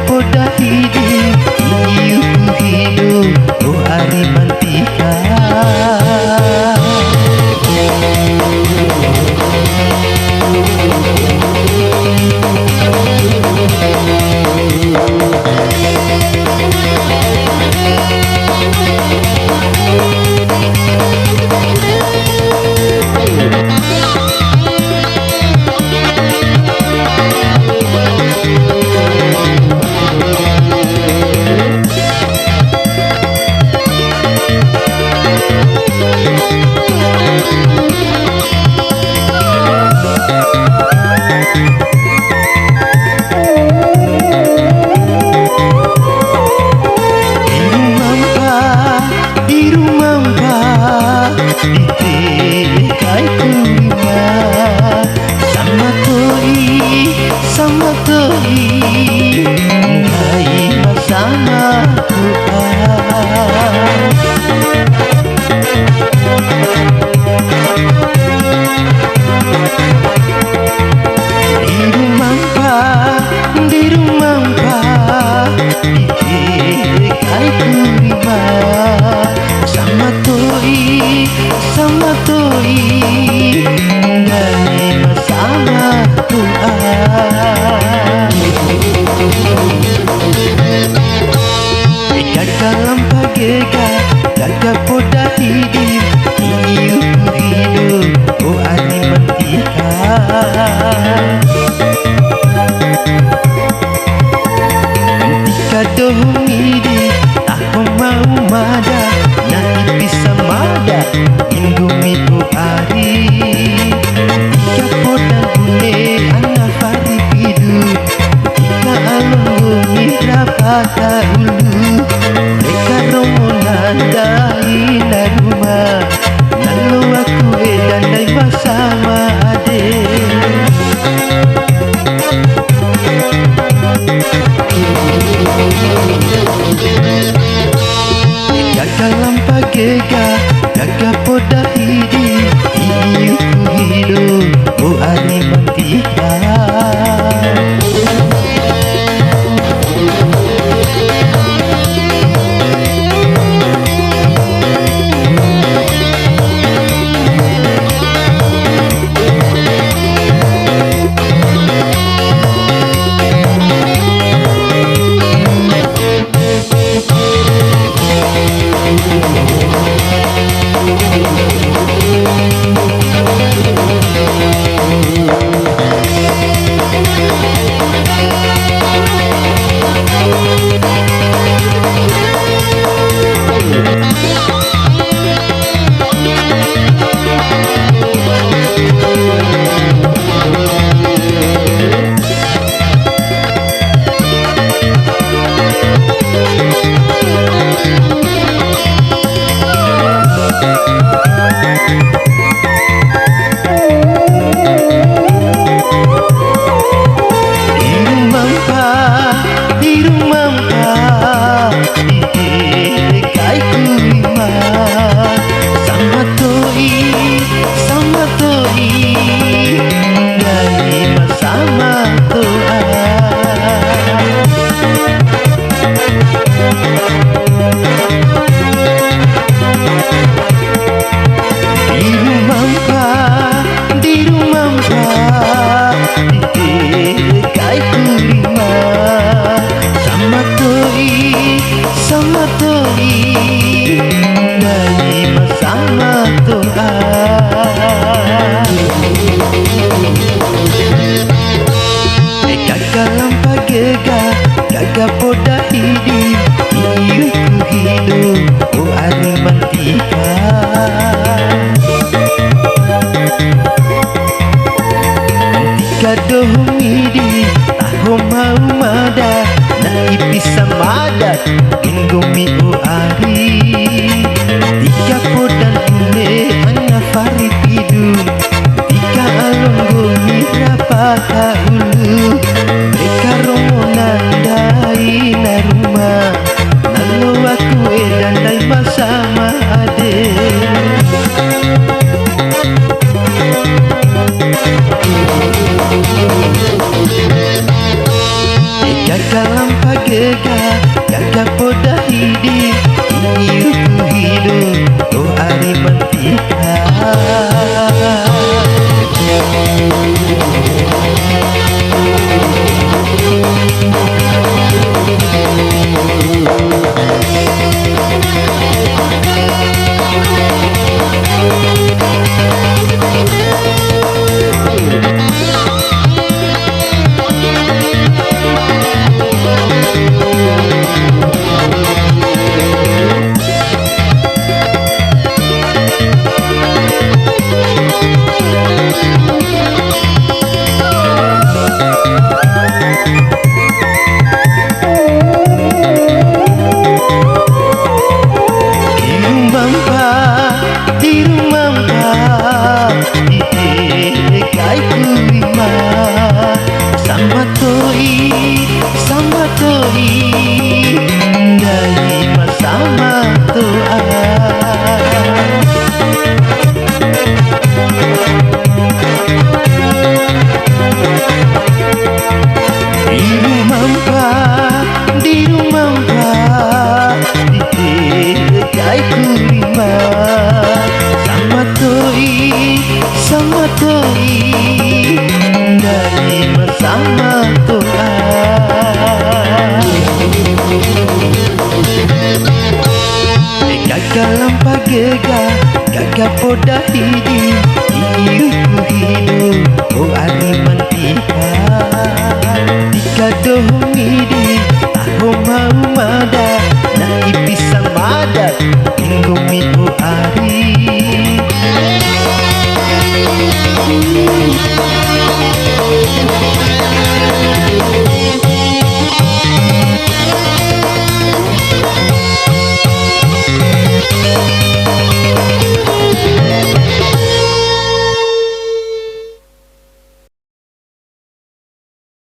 poda hidup hidup oh ari mantika. Sama toi ngai bersama Tuhan. Di rumah kai kurima sama toi ngai bersama Tuhan. Dalam pagega jaga poda hidup oh ani mantika. Mantika dohumidi aku mau mada nanti bisa mada inggumi tu ari. Tika poda gune anak pari hidup tika alunggumi rapata ulu. Nandai na rumah lalu aku dandai bersama adik. Jaga lampa gega jaga poda hidup oh ani mantika. Sama toi ngai bersama Tuhan. Jaga lampa gega jaga poda hidup oh ani mantika. Mantika dohumidi tahu mau mada nai bisa mada inggumi ari. Tika podan kune hanya fari hidup tika alunggumi rapata ulu. Mereka romo nandai na rumah lalu aku dandai bersama adik. Jaga lampa pagega gagap poda hidup hidup hidup oh ari mantika. Dalam pagega gagap poda hidup hidup hidup oh ari mantika tika dohong hidup tahu mau mada na ipisang mada